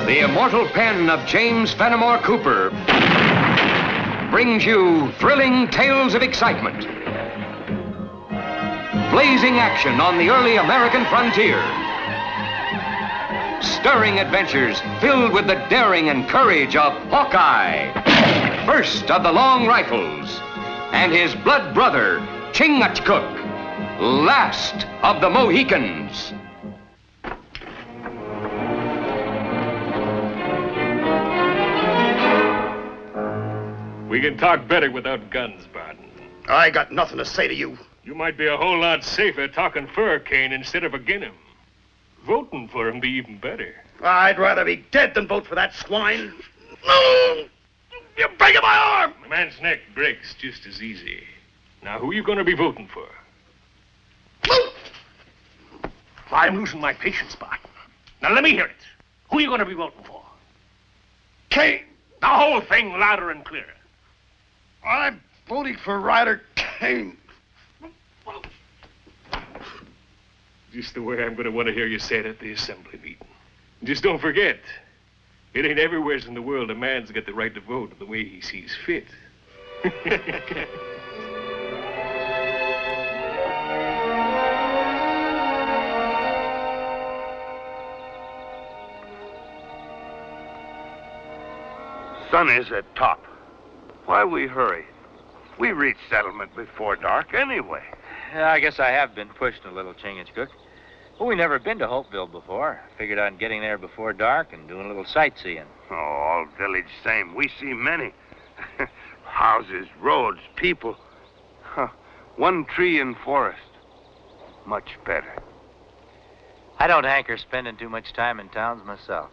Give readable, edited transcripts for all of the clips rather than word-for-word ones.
The immortal pen of James Fenimore Cooper brings you thrilling tales of excitement, blazing action on the early American frontier, stirring adventures filled with the daring and courage of Hawkeye, first of the long rifles, and his blood brother, Chingachgook, last of the Mohicans. We can talk better without guns, Barton. I got nothing to say to you. You might be a whole lot safer talking for Kane instead of agin him. Voting for him be even better. I'd rather be dead than vote for that swine. No! You're breaking my arm! A man's neck breaks just as easy. Now, who you going to be voting for? I'm losing my patience, Barton. Now, let me hear it. Who you going to be voting for? Kane! The whole thing louder and clearer. I'm voting for Ryder Kane. Just the way I'm going to want to hear you say it at the assembly meeting. Just don't forget, it ain't everywhere in the world a man's got the right to vote the way he sees fit. Sun is at top. Why we hurry? We reach settlement before dark anyway. Yeah, I guess I have been pushed a little, Chingachgook. Well, we never been to Hopeville before. Figured on getting there before dark and doing a little sightseeing. Oh, all village same. We see many. Houses, roads, people. Huh. One tree and forest. Much better. I don't hanker spending too much time in towns myself.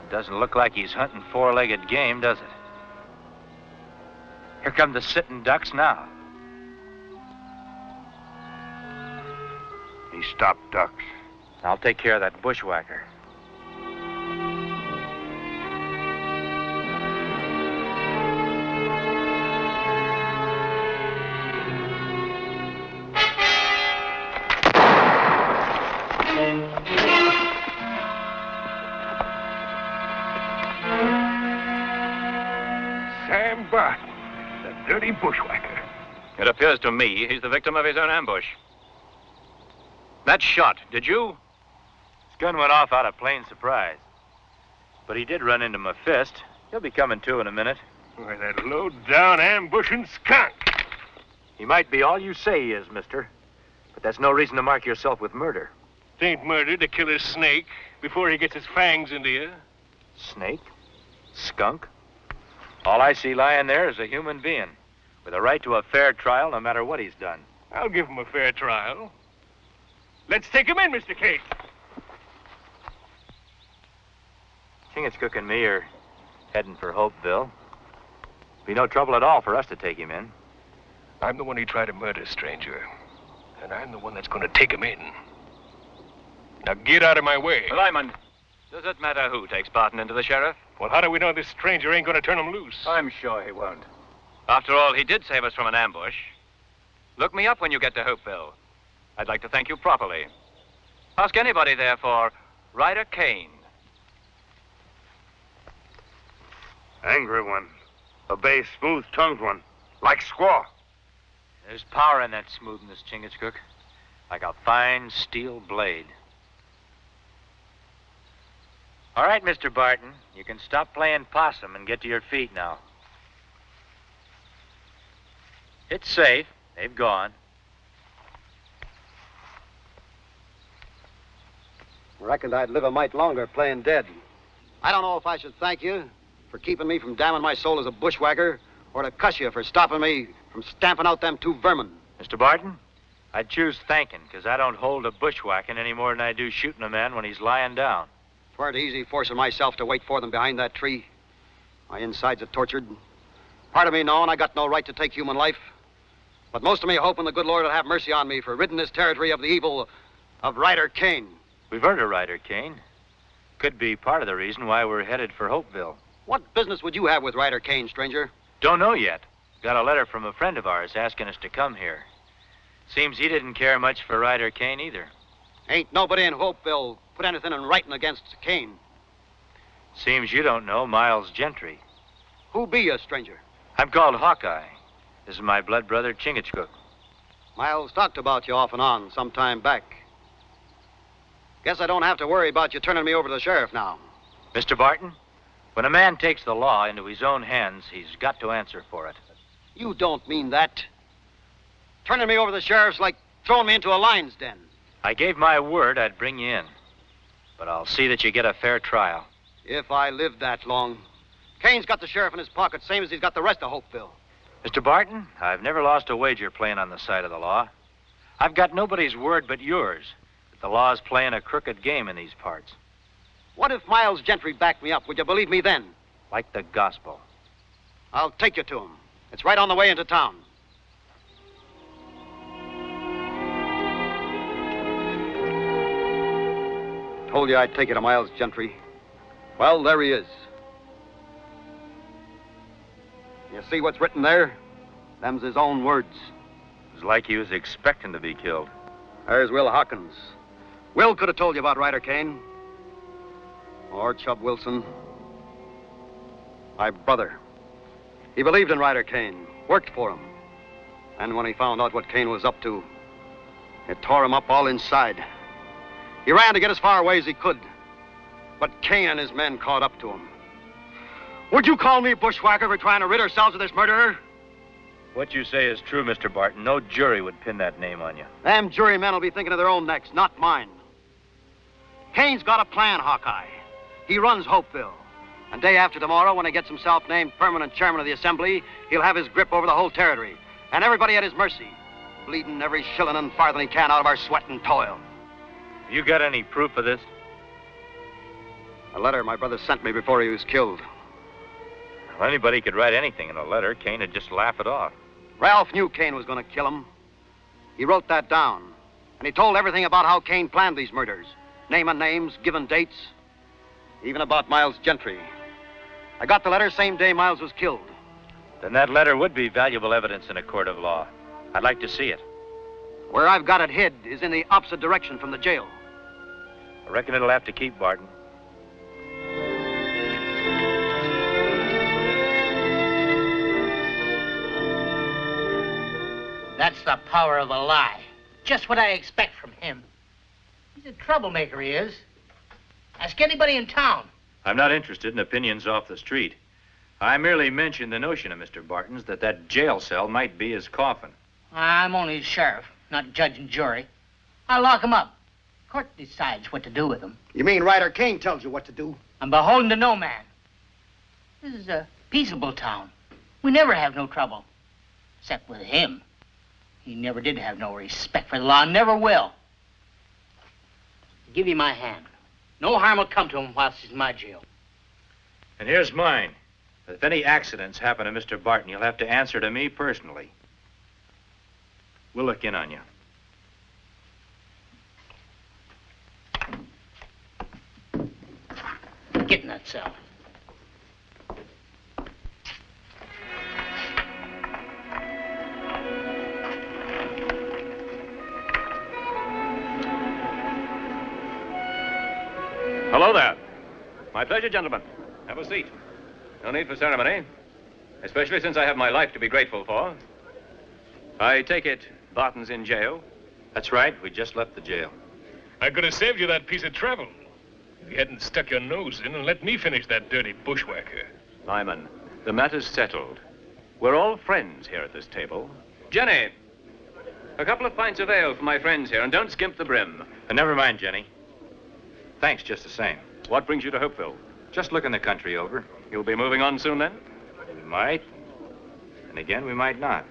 It doesn't look like he's hunting four-legged game, does it? Here come the sitting ducks now. He stopped ducks. I'll take care of that bushwhacker. Sam Barton, the dirty bushwhacker. It appears to me he's the victim of his own ambush. That shot, did you? His gun went off out of plain surprise. But he did run into my fist. He'll be coming to in a minute. Why, that low-down ambushing skunk. He might be all you say he is, mister. But that's no reason to mark yourself with murder. It ain't murder to kill a snake before he gets his fangs into you. Snake? Skunk? All I see lying there is a human being with a right to a fair trial no matter what he's done. I'll give him a fair trial. Let's take him in, Mr. Kate. Chingachgook and me are heading for Hopeville. Be no trouble at all for us to take him in. I'm the one he tried to murder, stranger. And I'm the one that's going to take him in. Now get out of my way. Lyman, does it matter who takes Barton into the sheriff? Well, how do we know this stranger ain't going to turn him loose? I'm sure he won't. After all, he did save us from an ambush. Look me up when you get to Hopeville. I'd like to thank you properly. Ask anybody there for Ryder Kane. Angry one. A bay, smooth-tongued one. Like squaw. There's power in that smoothness, Chingachgook. Like a fine steel blade. All right, Mr. Barton. You can stop playing possum and get to your feet now. It's safe. They've gone. Reckoned I'd live a mite longer playing dead. I don't know if I should thank you for keeping me from damning my soul as a bushwhacker or to cuss you for stopping me from stamping out them two vermin. Mr. Barton, I'd choose thanking, because I don't hold a bushwhacking any more than I do shooting a man when he's lying down. It weren't easy forcing myself to wait for them behind that tree. My insides are tortured. Part of me knowing I got no right to take human life. But most of me hoping the good Lord will have mercy on me for ridding this territory of the evil of Ryder Kane. We've heard of Ryder Kane. Could be part of the reason why we're headed for Hopeville. What business would you have with Ryder Kane, stranger? Don't know yet. Got a letter from a friend of ours asking us to come here. Seems he didn't care much for Ryder Kane either. Ain't nobody in Hopeville put anything in writing against Kane. Seems you don't know Miles Gentry. Who be you, stranger? I'm called Hawkeye. This is my blood brother, Chingachgook. Miles talked about you off and on some time back. Guess I don't have to worry about you turning me over to the sheriff now. Mr. Barton, when a man takes the law into his own hands, he's got to answer for it. You don't mean that. Turning me over to the sheriff's like throwing me into a lion's den. I gave my word I'd bring you in. But I'll see that you get a fair trial. If I live that long. Kane's got the sheriff in his pocket, same as he's got the rest of Hopeville. Mr. Barton, I've never lost a wager playing on the side of the law. I've got nobody's word but yours that the law's playing a crooked game in these parts. What if Miles Gentry backed me up? Would you believe me then? Like the gospel. I'll take you to him. It's right on the way into town. Told you I'd take you to Miles Gentry. Well, there he is. You see what's written there? Them's his own words. It's like he was expecting to be killed. There's Will Hawkins. Will could have told you about Ryder Kane. Or Chub Wilson. My brother. He believed in Ryder Kane, worked for him. And when he found out what Kane was up to, it tore him up all inside. He ran to get as far away as he could. But Kane and his men caught up to him. Would you call me bushwhacker for trying to rid ourselves of this murderer? What you say is true, Mr. Barton. No jury would pin that name on you. Them jurymen will be thinking of their own necks, not mine. Kane's got a plan, Hawkeye. He runs Hopeville. And day after tomorrow, when he gets himself named permanent chairman of the Assembly, he'll have his grip over the whole territory. And everybody at his mercy. Bleeding every shilling and farthing he can out of our sweat and toil. You got any proof of this? A letter my brother sent me before he was killed. Well, anybody could write anything in a letter. Kane would just laugh it off. Ralph knew Kane was going to kill him. He wrote that down. And he told everything about how Kane planned these murders. Naming names, giving dates. Even about Miles Gentry. I got the letter same day Miles was killed. Then that letter would be valuable evidence in a court of law. I'd like to see it. Where I've got it hid is in the opposite direction from the jail. I reckon it'll have to keep, Barton. That's the power of a lie. Just what I expect from him. He's a troublemaker, he is. Ask anybody in town. I'm not interested in opinions off the street. I merely mentioned the notion of Mr. Barton's that jail cell might be his coffin. I'm only the sheriff, not judge and jury. I'll lock him up. Court decides what to do with him. You mean Ryder Kane tells you what to do? I'm beholden to no man. This is a peaceable town. We never have no trouble. Except with him. He never did have no respect for the law, never will. I'll give you my hand. No harm will come to him whilst he's in my jail. And here's mine. If any accidents happen to Mr. Barton, you'll have to answer to me personally. We'll look in on you. Get in that cell. Hello there. My pleasure, gentlemen. Have a seat. No need for ceremony, especially since I have my life to be grateful for. I take it Barton's in jail? That's right. We just left the jail. I could have saved you that piece of travel if you hadn't stuck your nose in and let me finish that dirty bushwhacker. Lyman, the matter's settled. We're all friends here at this table. Jenny, a couple of pints of ale for my friends here, and don't skimp the brim. Never mind, Jenny. Thanks just the same. What brings you to Hopeville? Just looking the country over. You'll be moving on soon, then? We might. And again, we might not.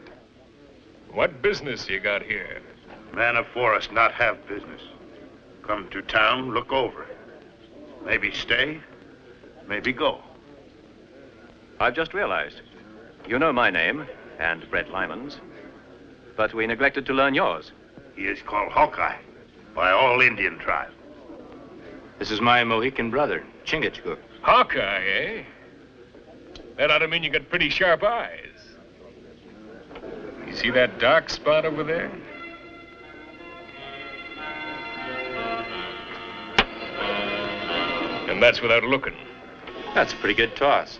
What business you got here? Man of forest not have business. Come to town, look over. Maybe stay, maybe go. I've just realized. You know my name, and Brett Lyman's. But we neglected to learn yours. He is called Hawkeye by all Indian tribes. This is my Mohican brother, Chingachgook. Hawkeye, eh? That ought to mean you got pretty sharp eyes. You see that dark spot over there? And that's without looking. That's a pretty good toss.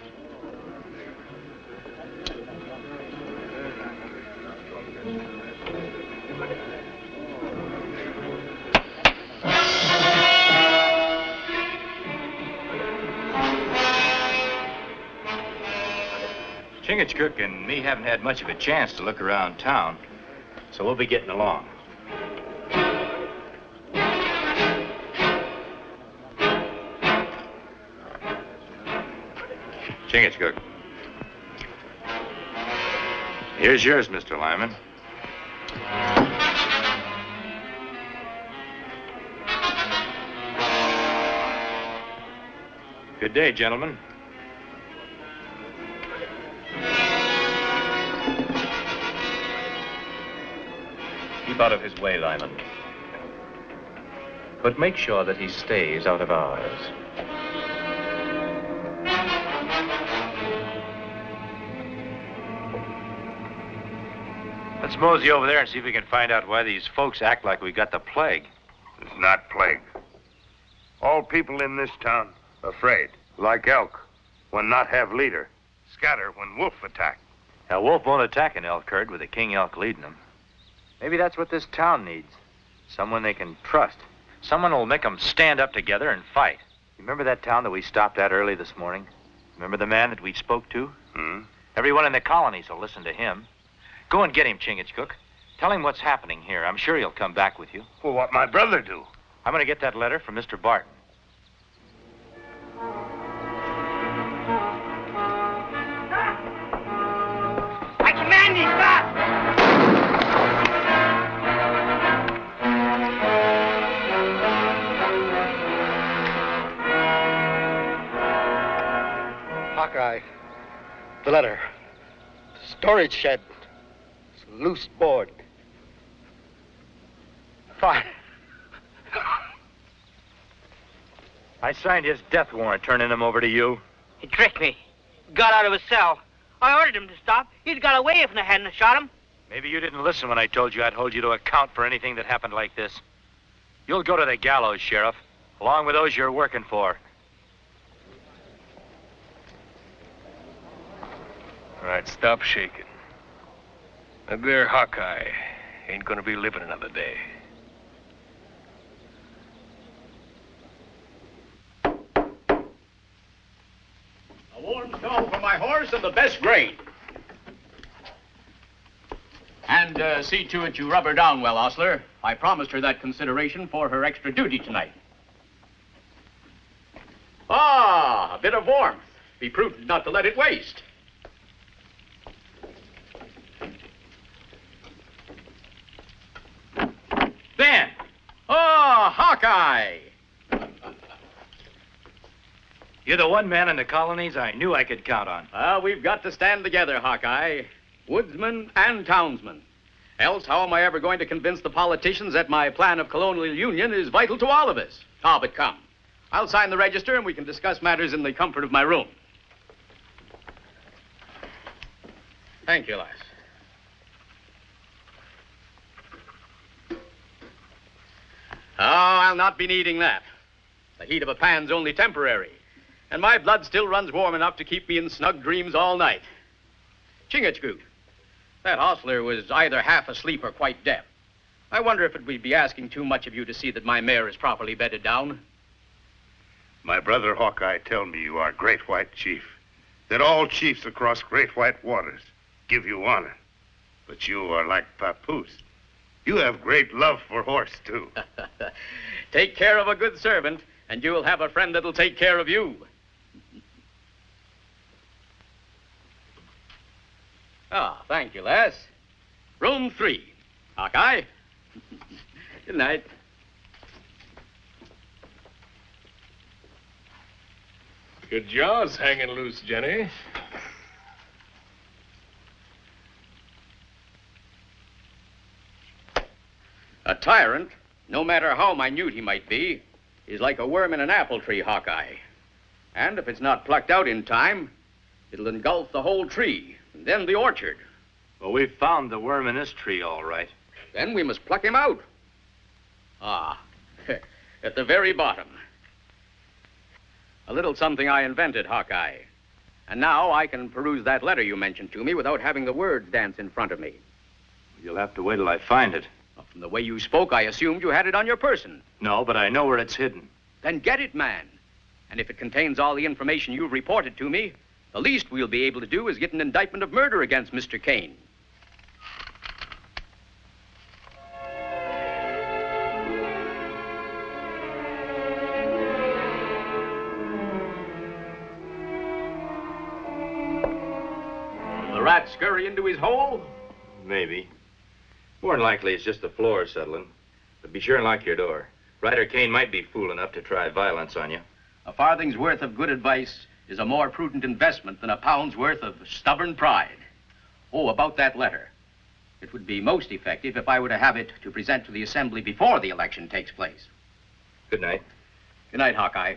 Chingachgook and me haven't had much of a chance to look around town, so we'll be getting along. Chingachgook. Here's yours, Mr. Lyman. Good day, gentlemen. Keep out of his way, Lyman. But make sure that he stays out of ours. Let's mosey over there and see if we can find out why these folks act like we got the plague. It's not plague. All people in this town afraid, like elk, when not have leader. Scatter when wolf attack. A wolf won't attack an elk herd with a king elk leading them. Maybe that's what this town needs. Someone they can trust. Someone who'll make them stand up together and fight. You remember that town that we stopped at early this morning? Remember the man that we spoke to? Everyone in the colonies will listen to him. Go and get him, Chingachgook. Tell him what's happening here. I'm sure he'll come back with you. Well, what my brother do? I'm going to get that letter from Mr. Barton. I command you, stop! Hawkeye. The letter. Storage shed. Loose board. Fine. I signed his death warrant turning him over to you. He tricked me. Got out of his cell. I ordered him to stop. He'd got away if I hadn't shot him. Maybe you didn't listen when I told you I'd hold you to account for anything that happened like this. You'll go to the gallows, Sheriff, along with those you're working for. All right, stop shaking. That there Hawkeye ain't gonna be living another day. A warm stall for my horse and the best grain. And see to it you rub her down well, ostler. I promised her that consideration for her extra duty tonight. Ah, a bit of warmth. Be prudent not to let it waste. Ben! Oh, Hawkeye! You're the one man in the colonies I knew I could count on. Well, we've got to stand together, Hawkeye. Woodsman and townsman. Else, how am I ever going to convince the politicians that my plan of colonial union is vital to all of us? Ah, but come. I'll sign the register and we can discuss matters in the comfort of my room. Thank you, lass. Oh, I'll not be needing that. The heat of a pan's only temporary, and my blood still runs warm enough to keep me in snug dreams all night. Chingachgook, that hostler was either half asleep or quite deaf. I wonder if it would be asking too much of you to see that my mare is properly bedded down. My brother Hawkeye tell me you are Great White Chief, that all chiefs across Great White Waters give you honor. But you are like Papoose. You have great love for horse, too. Take care of a good servant, and you'll have a friend that'll take care of you. Ah, thank you, lass. Room 3. Hawkeye. Good night. Good jaws hanging loose, Jenny. A tyrant, no matter how minute he might be, is like a worm in an apple tree, Hawkeye. And if it's not plucked out in time, it'll engulf the whole tree, and then the orchard. Well, we've found the worm in this tree, all right. Then we must pluck him out. Ah, at the very bottom. A little something I invented, Hawkeye. And now I can peruse that letter you mentioned to me without having the words dance in front of me. You'll have to wait till I find it. Well, from the way you spoke, I assumed you had it on your person. No, but I know where it's hidden. Then get it, man. And if it contains all the information you've reported to me, the least we'll be able to do is get an indictment of murder against Mr. Kane. The rat scurry into his hole? Maybe. More than likely, it's just the floor settling. But be sure and lock your door. Ryder Kane might be fool enough to try violence on you. A farthing's worth of good advice is a more prudent investment than a pound's worth of stubborn pride. Oh, about that letter. It would be most effective if I were to have it to present to the Assembly before the election takes place. Good night. Good night, Hawkeye.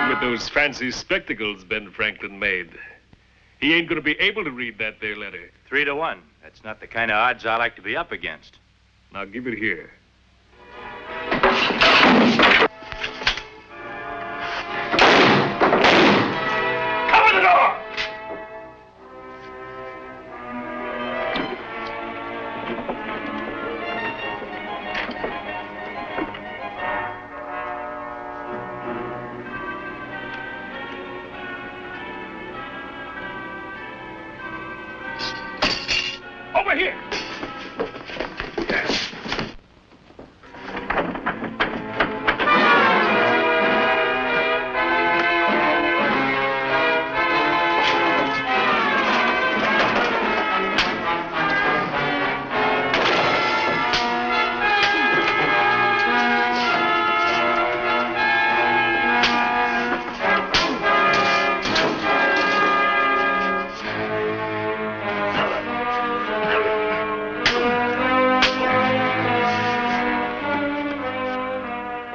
With those fancy spectacles Ben Franklin made, he ain't gonna be able to read that there letter. 3 to 1. That's not the kind of odds I like to be up against. Now give it here. Cover the door! Over here! Yes.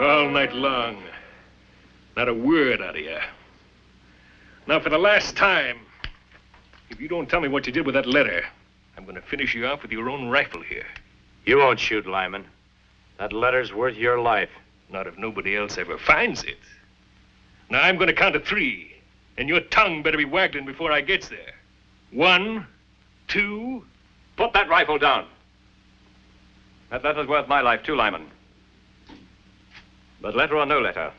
All night long. Not a word out of you. Now, for the last time, if you don't tell me what you did with that letter, I'm going to finish you off with your own rifle here. You won't shoot, Lyman. That letter's worth your life. Not if nobody else ever finds it. Now, I'm going to count to 3, and your tongue better be waggling before I gets there. 1, 2... Put that rifle down. That letter's worth my life, too, Lyman. But letter or no letter,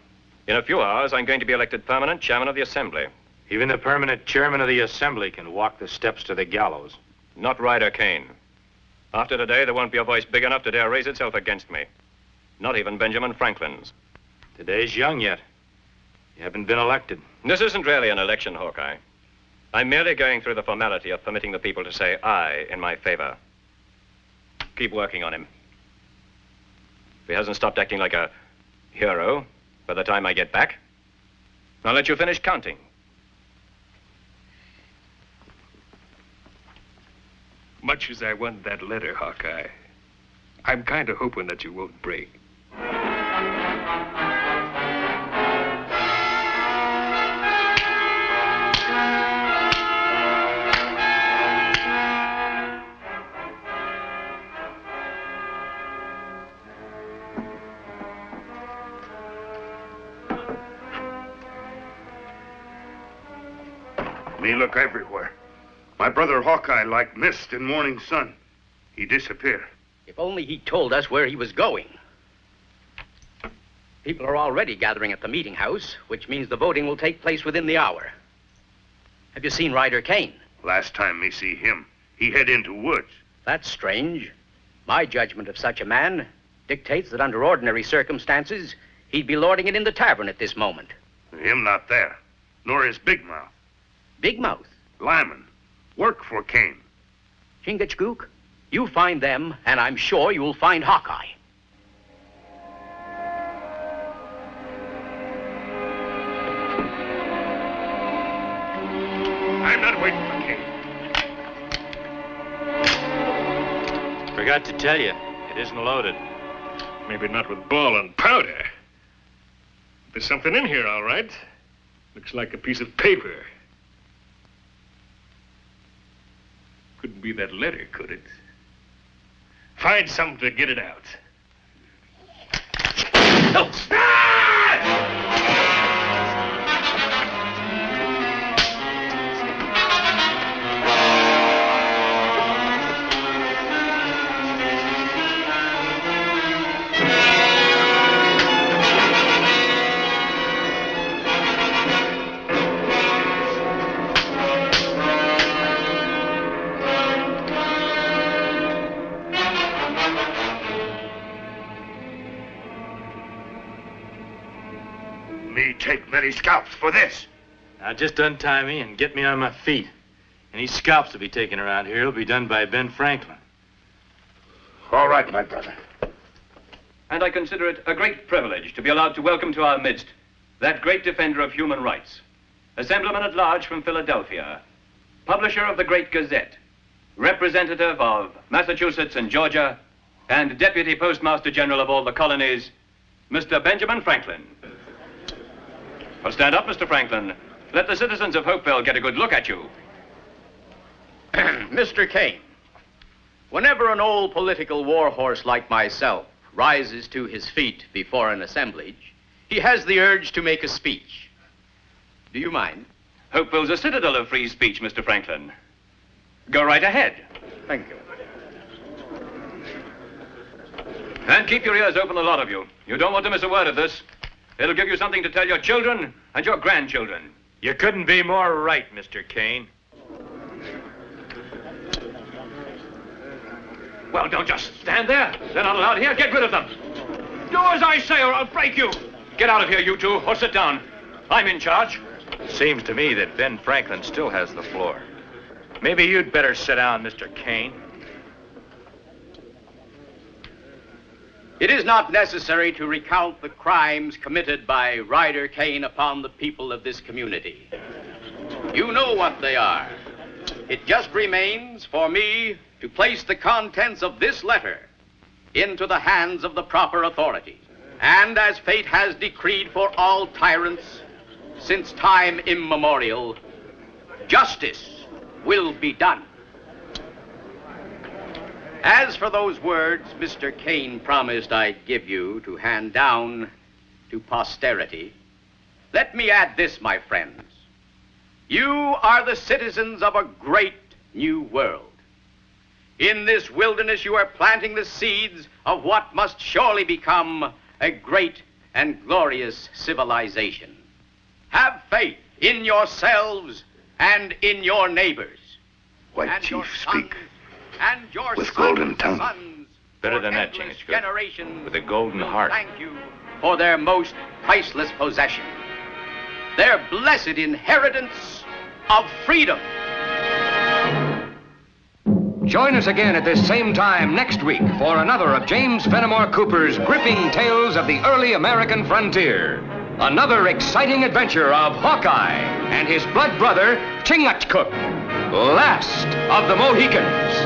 in a few hours, I'm going to be elected permanent chairman of the Assembly. Even the permanent chairman of the Assembly can walk the steps to the gallows. Not Ryder Kane. After today, there won't be a voice big enough to dare raise itself against me. Not even Benjamin Franklin's. Today's young yet. You haven't been elected. This isn't really an election, Hawkeye. I'm merely going through the formality of permitting the people to say aye in my favor. Keep working on him. If he hasn't stopped acting like a hero by the time I get back, I'll let you finish counting. Much as I want that letter, Hawkeye, I'm kind of hoping that you won't break. Me look everywhere. My brother Hawkeye like mist in morning sun. He disappear. If only he told us where he was going. People are already gathering at the meeting house, which means the voting will take place within the hour. Have you seen Ryder Kane? Last time me see him, he head into woods. That's strange. My judgment of such a man dictates that under ordinary circumstances, he'd be lording it in the tavern at this moment. Him not there, nor his Big Mouth. Big Mouth? Lyman, work for Kane. Chingachgook, you find them, and I'm sure you'll find Hawkeye. I'm not waiting for Kane. Forgot to tell you, it isn't loaded. Maybe not with ball and powder. There's something in here, all right. Looks like a piece of paper. Couldn't be that letter, could it? Find something to get it out. Oh. Me take many scalps for this. Now just untie me and get me on my feet. Any scalps to be taken around here will be done by Ben Franklin. All right, my brother. And I consider it a great privilege to be allowed to welcome to our midst that great defender of human rights, Assemblyman at Large from Philadelphia, publisher of the Great Gazette, representative of Massachusetts and Georgia, and Deputy Postmaster General of all the colonies, Mr. Benjamin Franklin. Well, stand up, Mr. Franklin. Let the citizens of Hopeville get a good look at you. Mr. Kane, whenever an old political warhorse like myself rises to his feet before an assemblage, he has the urge to make a speech. Do you mind? Hopeville's a citadel of free speech, Mr. Franklin. Go right ahead. Thank you. And keep your ears open, a lot of you. You don't want to miss a word of this. It'll give you something to tell your children and your grandchildren. You couldn't be more right, Mr. Kane. Well, don't just stand there. They're not allowed here. Get rid of them. Do as I say or I'll break you. Get out of here, you two, or sit down. I'm in charge. Seems to me that Ben Franklin still has the floor. Maybe you'd better sit down, Mr. Kane. It is not necessary to recount the crimes committed by Ryder Kane upon the people of this community. You know what they are. It just remains for me to place the contents of this letter into the hands of the proper authorities. And as fate has decreed for all tyrants since time immemorial, justice will be done. As for those words Mr. Kane promised I'd give you to hand down to posterity, let me add this, my friends. You are the citizens of a great new world. In this wilderness, you are planting the seeds of what must surely become a great and glorious civilization. Have faith in yourselves and in your neighbors. White and Chief, your sons speak. And your With sons' golden tongue. sons Better for than that, endless Chingachgook. generations With a golden will heart. Thank you for their most priceless possession, their blessed inheritance of freedom. Join us again at this same time next week for another of James Fenimore Cooper's gripping tales of the early American frontier. Another exciting adventure of Hawkeye and his blood brother, Chingachgook, last of the Mohicans.